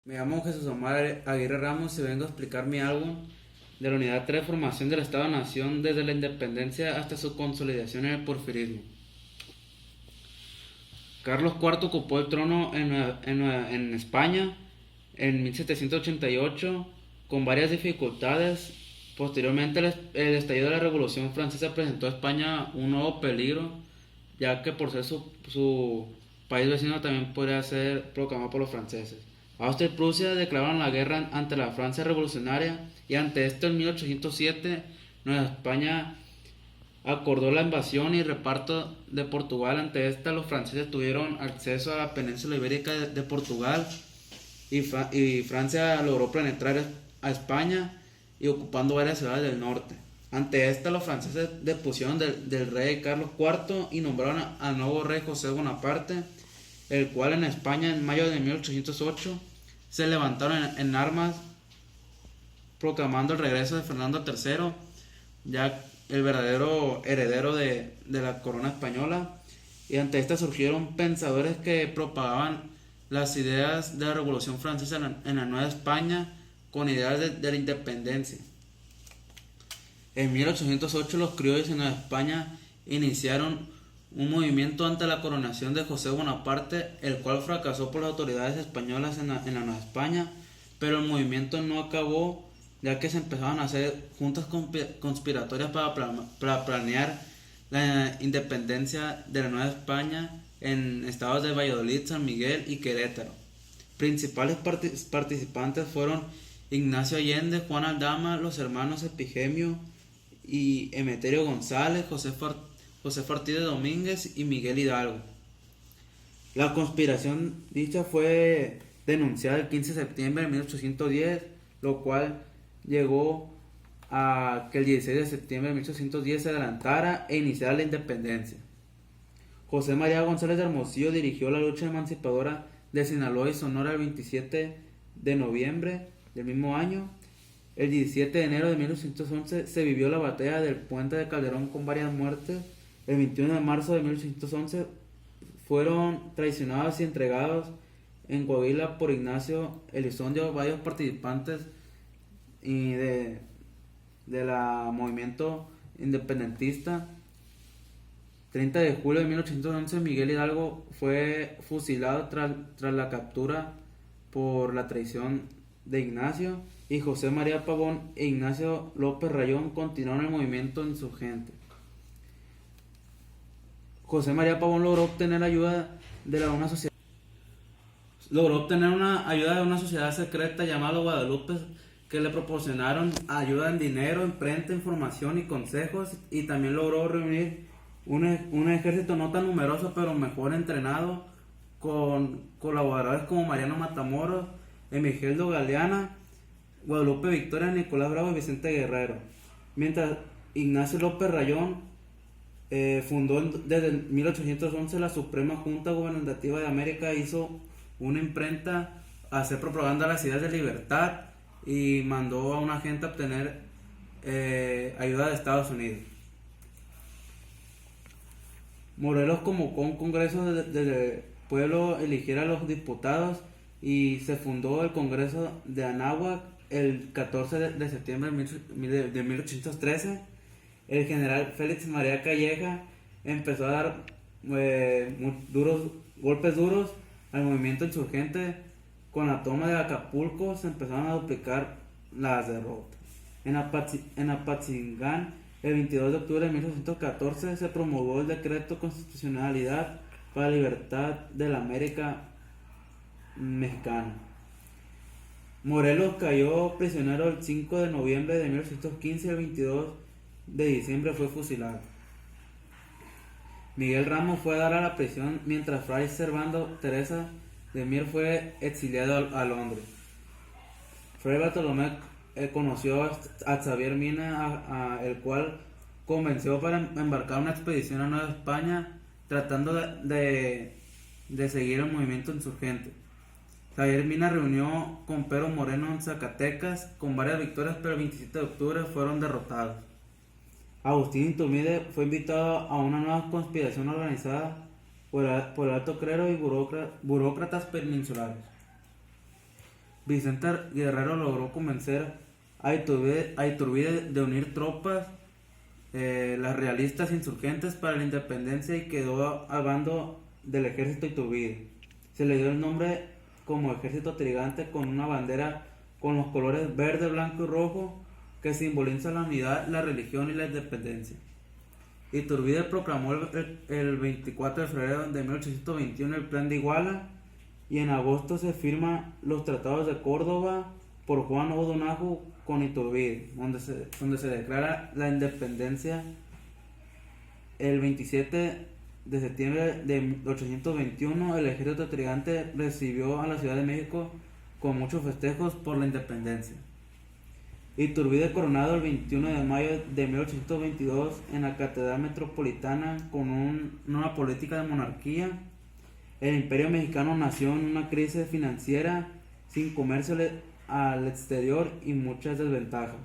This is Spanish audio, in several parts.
Me llamo Jesús Omar Aguirre Ramos y vengo a explicar mi álbum de la Unidad 3, formación del Estado-Nación desde la independencia hasta su consolidación en el porfirismo. Carlos IV ocupó el trono en España en 1788 con varias dificultades. Posteriormente, el estallido de la Revolución Francesa presentó a España un nuevo peligro, ya que por ser su país vecino también podría ser proclamado por los franceses. Austria y Prusia declararon la guerra ante la Francia revolucionaria y ante esto en 1807 Nueva España acordó la invasión y reparto de Portugal. Ante esta los franceses tuvieron acceso a la península ibérica de Portugal y Francia logró penetrar a España y ocupando varias ciudades del norte. Ante esta los franceses depusieron del rey Carlos IV y nombraron al nuevo rey José Bonaparte, el cual en España en mayo de 1808 se levantaron en armas proclamando el regreso de Fernando III, ya el verdadero heredero de la corona española. Y ante esta surgieron pensadores que propagaban las ideas de la Revolución Francesa en la Nueva España con ideas de la independencia. En 1808 los criollos en Nueva España iniciaron un movimiento ante la coronación de José Bonaparte, el cual fracasó por las autoridades españolas en la Nueva España, pero el movimiento no acabó, ya que se empezaron a hacer juntas conspiratorias para planear la independencia de la Nueva España en estados de Valladolid, San Miguel y Querétaro. Principales participantes fueron Ignacio Allende, Juan Aldama, los hermanos Epigemio y Emeterio González, José Ortiz de Domínguez y Miguel Hidalgo. La conspiración dicha fue denunciada el 15 de septiembre de 1810, lo cual llegó a que el 16 de septiembre de 1810 se adelantara e iniciara la independencia. José María González de Hermosillo dirigió la lucha emancipadora de Sinaloa y Sonora el 27 de noviembre del mismo año. El 17 de enero de 1811 se vivió la batalla del Puente de Calderón con varias muertes. El 21 de marzo de 1811 fueron traicionados y entregados en Coahuila por Ignacio Elizondo varios participantes de la movimiento independentista. 30 de julio de 1811 Miguel Hidalgo fue fusilado tras la captura por la traición de Ignacio, y José María Pavón e Ignacio López Rayón continuaron el movimiento insurgente. José María Pavón logró obtener ayuda de una sociedad secreta llamada Guadalupe, que le proporcionaron ayuda en dinero, imprenta, información y consejos, y también logró reunir un ejército no tan numeroso pero mejor entrenado, con colaboradores como Mariano Matamoros, Emigildo Galeana, Guadalupe Victoria, Nicolás Bravo y Vicente Guerrero. Mientras Ignacio López Rayón fundó desde 1811 la Suprema Junta Gubernativa de América, hizo una imprenta a hacer propaganda a las ideas de libertad y mandó a una gente a obtener ayuda de Estados Unidos. Morelos convocó un congreso del pueblo, eligiera a los diputados, y se fundó el Congreso de Anáhuac el 14 de septiembre de 1813. El general Félix María Calleja empezó a dar golpes duros al movimiento insurgente. Con la toma de Acapulco se empezaron a duplicar las derrotas. En Apatzingán, el 22 de octubre de 1814, se promulgó el decreto Constitucionalidad para la Libertad de la América Mexicana. Morelos cayó prisionero el 5 de noviembre de 1815 y el 22 de diciembre fue fusilado. Miguel Ramos fue a dar a la prisión, mientras Fray Servando Teresa de Mier fue exiliado a Londres. Fray Bartolomé conoció a Xavier Mina, el cual convenció para embarcar una expedición a Nueva España, tratando de seguir el movimiento insurgente. Xavier Mina reunió con Pedro Moreno en Zacatecas con varias victorias, pero el 27 de octubre fueron derrotados. Agustín Iturbide fue invitado a una nueva conspiración organizada por el alto clero y burócratas peninsulares. Vicente Guerrero logró convencer a Iturbide de unir tropas, las realistas insurgentes para la independencia, y quedó al bando del ejército Iturbide. Se le dio el nombre como ejército trigante, con una bandera con los colores verde, blanco y rojo que simboliza la unidad, la religión y la independencia. Iturbide proclamó el 24 de febrero de 1821 el Plan de Iguala, y en agosto se firman los tratados de Córdoba por Juan O'Donoghue con Iturbide, donde se declara la independencia. El 27 de septiembre de 1821 el ejército trigante recibió a la Ciudad de México con muchos festejos por la independencia. Iturbide, coronado el 21 de mayo de 1822 en la Catedral Metropolitana con una política de monarquía. El Imperio Mexicano nació en una crisis financiera, sin comercio al exterior y muchas desventajas.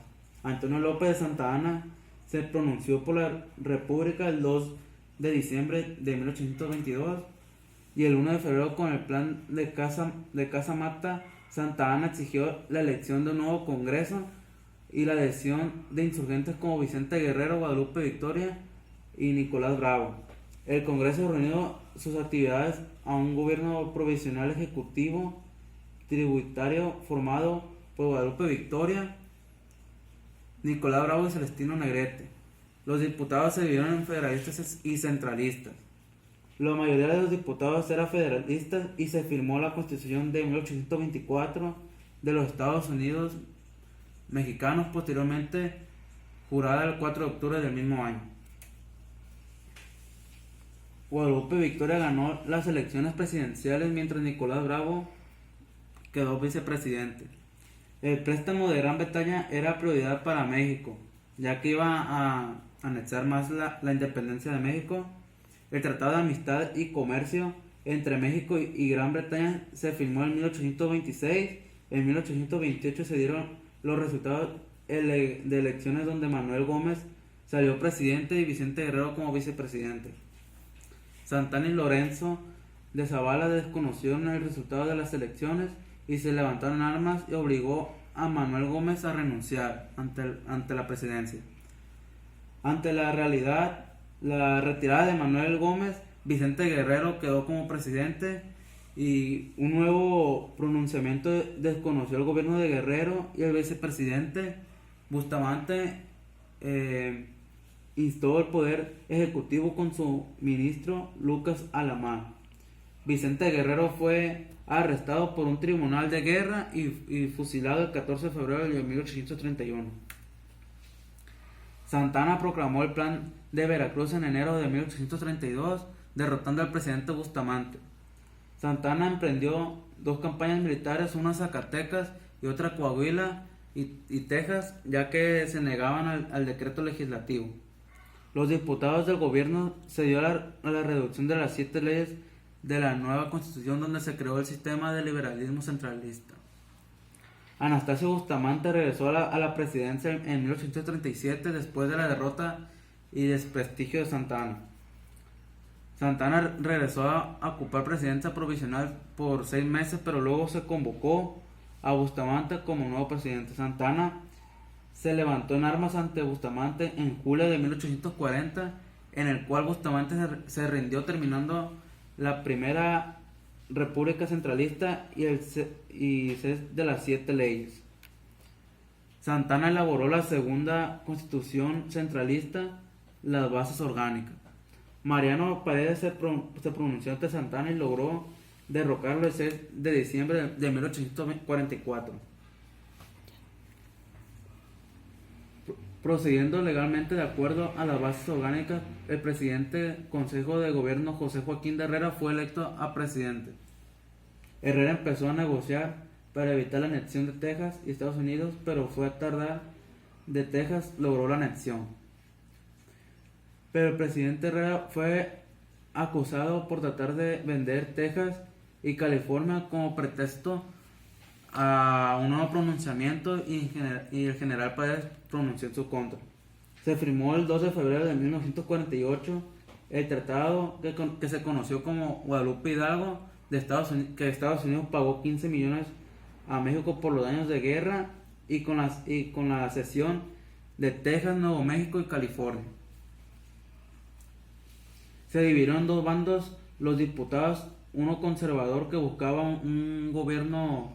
Antonio López de Santa Anna se pronunció por la República el 2 de diciembre de 1822, y el 1 de febrero, con el plan de Casamata, Santa Anna exigió la elección de un nuevo Congreso y la adhesión de insurgentes como Vicente Guerrero, Guadalupe Victoria y Nicolás Bravo. El Congreso reunió sus actividades a un gobierno provisional ejecutivo tributario formado por Guadalupe Victoria, Nicolás Bravo y Celestino Negrete. Los diputados se dividieron en federalistas y centralistas. La mayoría de los diputados era federalistas, y se firmó la Constitución de 1824 de los Estados Unidos mexicanos, posteriormente jurada el 4 de octubre del mismo año. Guadalupe Victoria ganó las elecciones presidenciales, mientras Nicolás Bravo quedó vicepresidente. El préstamo de Gran Bretaña era prioridad para México, ya que iba a anexar más la independencia de México. El Tratado de Amistad y Comercio entre México y Gran Bretaña se firmó en 1826. En 1828 se dieron los resultados de elecciones, donde Manuel Gómez salió presidente y Vicente Guerrero como vicepresidente. Santana y Lorenzo de Zavala desconocieron el resultado de las elecciones y se levantaron armas, y obligó a Manuel Gómez a renunciar ante la presidencia. Ante la retirada de Manuel Gómez, Vicente Guerrero quedó como presidente, y un nuevo pronunciamiento desconoció el gobierno de Guerrero, y el vicepresidente Bustamante instó al poder ejecutivo con su ministro Lucas Alamán. Vicente Guerrero fue arrestado por un tribunal de guerra y fusilado el 14 de febrero de 1831. Santana proclamó el Plan de Veracruz en enero de 1832, derrotando al presidente Bustamante. Santana emprendió dos campañas militares, una a Zacatecas y otra a Coahuila y Texas, ya que se negaban al decreto legislativo. Los diputados del gobierno se dio a la reducción de las 7 leyes de la nueva Constitución, donde se creó el sistema de liberalismo centralista. Anastasio Bustamante regresó a la presidencia en 1837, después de la derrota y desprestigio de Santa Anna. Santa Anna regresó a ocupar presidencia provisional por 6 meses, pero luego se convocó a Bustamante como nuevo presidente. Santa Anna se levantó en armas ante Bustamante en julio de 1840, en el cual Bustamante se rindió, terminando la primera república centralista y de las 7 leyes. Santa Anna elaboró la segunda constitución centralista, las bases orgánicas. Mariano Paredes se pronunció ante Santa Anna y logró derrocarlo el 6 de diciembre de 1844. Procediendo legalmente de acuerdo a las bases orgánicas, el presidente del Consejo de Gobierno, José Joaquín de Herrera, fue electo a presidente. Herrera empezó a negociar para evitar la anexión de Texas y Estados Unidos, pero fue a tardar de Texas logró la anexión. Pero el presidente Herrera fue acusado por tratar de vender Texas y California como pretexto a un nuevo pronunciamiento, y el general Paredes pronunció en su contra. Se firmó el 2 de febrero de 1948 el tratado que se conoció como Guadalupe Hidalgo, que Estados Unidos pagó $15 millones a México por los daños de guerra y con la cesión de Texas, Nuevo México y California. Se dividieron en dos bandos los diputados, uno conservador que buscaba un gobierno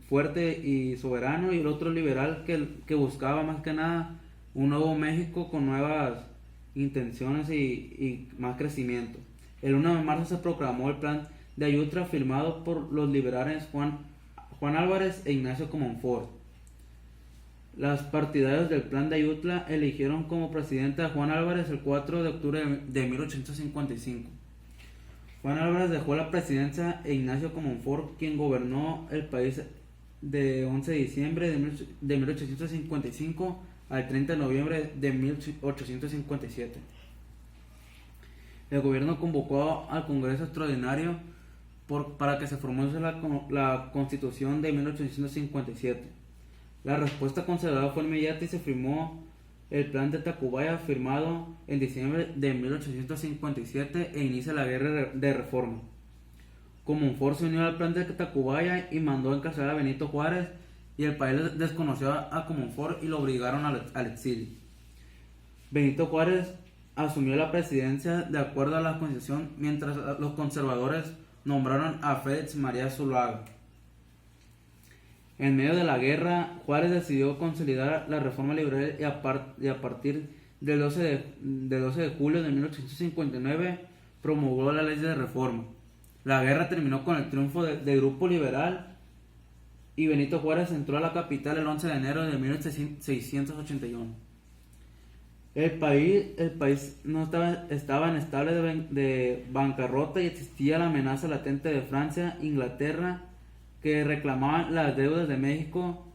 fuerte y soberano, y el otro liberal que buscaba más que nada un nuevo México con nuevas intenciones y más crecimiento. El 1 de marzo se proclamó el plan de Ayutla, firmado por los liberales Juan Álvarez e Ignacio Comonfort. Los partidarios del plan de Ayutla eligieron como presidente a Juan Álvarez el 4 de octubre de 1855. Juan Álvarez dejó la presidencia e Ignacio Comonfort, quien gobernó el país de 11 de diciembre de 1855 al 30 de noviembre de 1857. El gobierno convocó al Congreso Extraordinario para que se formase la Constitución de 1857. La respuesta conservadora fue inmediata y se firmó el Plan de Tacubaya, firmado en diciembre de 1857, e inicia la Guerra de Reforma. Comonfort se unió al Plan de Tacubaya y mandó encarcelar a Benito Juárez, y el país desconoció a Comonfort y lo obligaron al exilio. Benito Juárez asumió la presidencia de acuerdo a la Constitución, mientras los conservadores nombraron a Félix María Zuluaga. En medio de la guerra, Juárez decidió consolidar la reforma liberal y a partir del 12 de julio de 1859 promulgó la ley de reforma. La guerra terminó con el triunfo del Grupo Liberal y Benito Juárez entró a la capital el 11 de enero de 1681. El país no estaba en estado de bancarrota y existía la amenaza latente de Francia, Inglaterra, que reclamaban las deudas de México,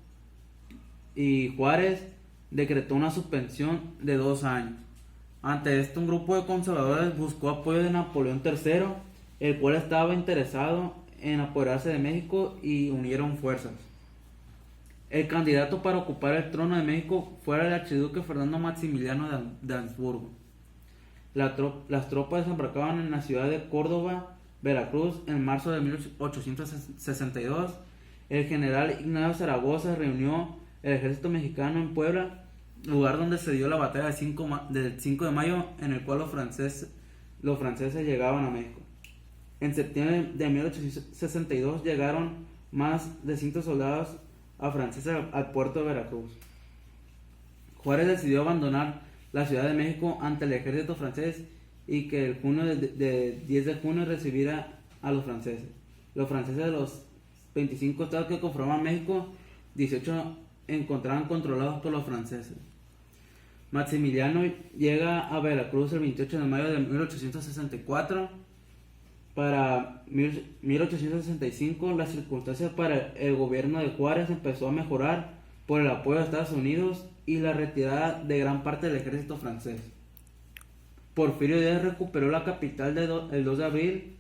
y Juárez decretó una suspensión de 2 años. Ante esto, un grupo de conservadores buscó apoyo de Napoleón III, el cual estaba interesado en apoderarse de México, y unieron fuerzas. El candidato para ocupar el trono de México fue el archiduque Fernando Maximiliano de Habsburgo. Las tropas desembarcaban en la ciudad de Córdoba, Veracruz, en marzo de 1862. El general Ignacio Zaragoza reunió el ejército mexicano en Puebla, lugar donde se dio la batalla del 5 de mayo, en el cual los franceses llegaban a México. En septiembre de 1862 llegaron más de 100 soldados franceses al puerto de Veracruz. Juárez decidió abandonar la Ciudad de México ante el ejército francés y que el 10 de junio recibiera a los franceses. Los franceses de los 25 estados que conforman México, 18 encontraban controlados por los franceses. Maximiliano llega a Veracruz el 28 de mayo de 1864. Para 1865, las circunstancias para el gobierno de Juárez empezó a mejorar por el apoyo de Estados Unidos y la retirada de gran parte del ejército francés. Porfirio Díaz recuperó la capital el 2 de abril,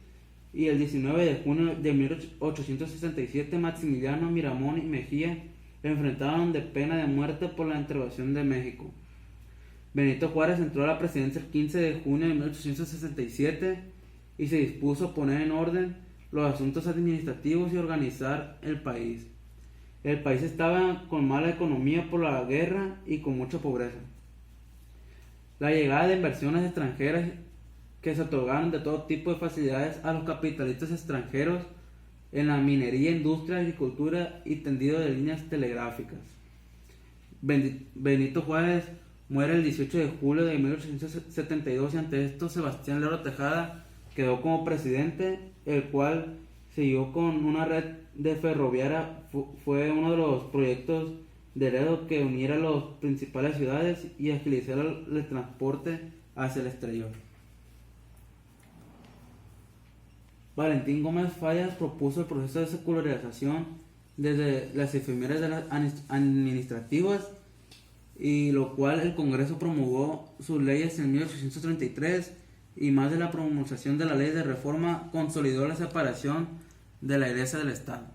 y el 19 de junio de 1867 Maximiliano, Miramón y Mejía enfrentaron de pena de muerte por la intervención de México. Benito Juárez entró a la presidencia el 15 de junio de 1867 y se dispuso a poner en orden los asuntos administrativos y organizar el país. El país estaba con mala economía por la guerra y con mucha pobreza. La llegada de inversiones extranjeras que se otorgaron de todo tipo de facilidades a los capitalistas extranjeros en la minería, industria, agricultura y tendido de líneas telegráficas. Benito Juárez muere el 18 de julio de 1872 y ante esto Sebastián Lerdo Tejada quedó como presidente, el cual siguió con una red de ferroviaria. Fue uno de los proyectos de Lerdo que uniera las principales ciudades y agilizara el transporte hacia el exterior. Valentín Gómez Fallas propuso el proceso de secularización desde las efemérides de las administrativas, y lo cual el Congreso promulgó sus leyes en 1833, y más de la promulgación de la ley de reforma consolidó la separación de la Iglesia del Estado.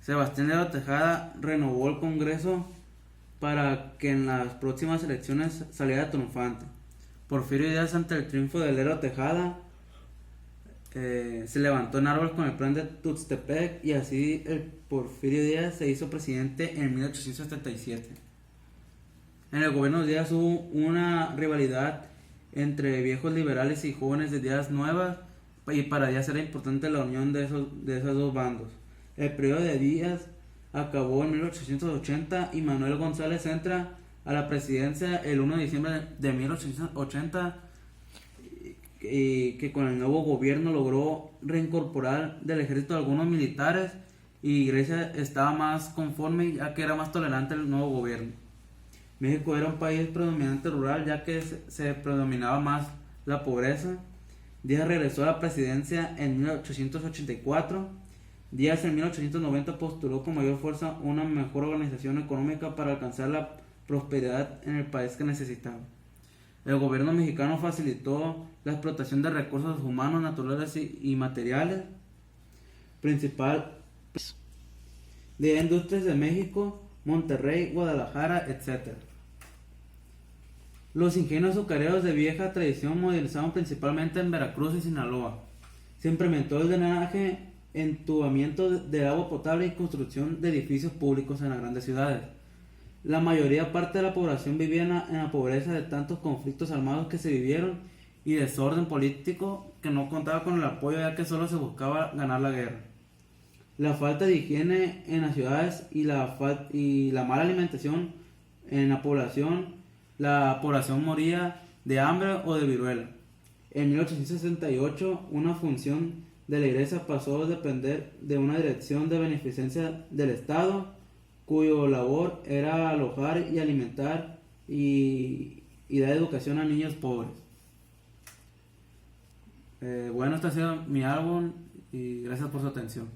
Sebastián Lerdo Tejada renovó el Congreso para que en las próximas elecciones saliera triunfante. Porfirio Díaz, ante el triunfo de Lerdo Tejada, se levantó en árboles con el plan de Tuxtepec y así el Porfirio Díaz se hizo presidente en 1877. En el gobierno de Díaz hubo una rivalidad entre viejos liberales y jóvenes de ideas nuevas y para Díaz era importante la unión de esos dos bandos. El periodo de Díaz acabó en 1880 y Manuel González entra a la presidencia el 1 de diciembre de 1880 y que con el nuevo gobierno logró reincorporar del ejército a algunos militares y Grecia estaba más conforme ya que era más tolerante el nuevo gobierno. México era un país predominante rural ya que se predominaba más la pobreza. Díaz regresó a la presidencia en 1884. Díaz en 1890 postuló con mayor fuerza una mejor organización económica para alcanzar la prosperidad en el país que necesitaba. El gobierno mexicano facilitó la explotación de recursos humanos, naturales y materiales, principal de industrias de México, Monterrey, Guadalajara, etc. Los ingenios azucareros de vieja tradición modernizaron principalmente en Veracruz y Sinaloa. Se implementó el drenaje, entubamiento de agua potable y construcción de edificios públicos en las grandes ciudades. La mayoría parte de la población vivía en la pobreza de tantos conflictos armados que se vivieron y desorden político que no contaba con el apoyo ya que solo se buscaba ganar la guerra. La falta de higiene en las ciudades y la mala alimentación en la población moría de hambre o de viruela. En 1868, una función de la iglesia pasó a depender de una dirección de beneficencia del Estado, cuyo labor era alojar y alimentar y dar educación a niños pobres. Bueno, este ha sido mi álbum y gracias por su atención.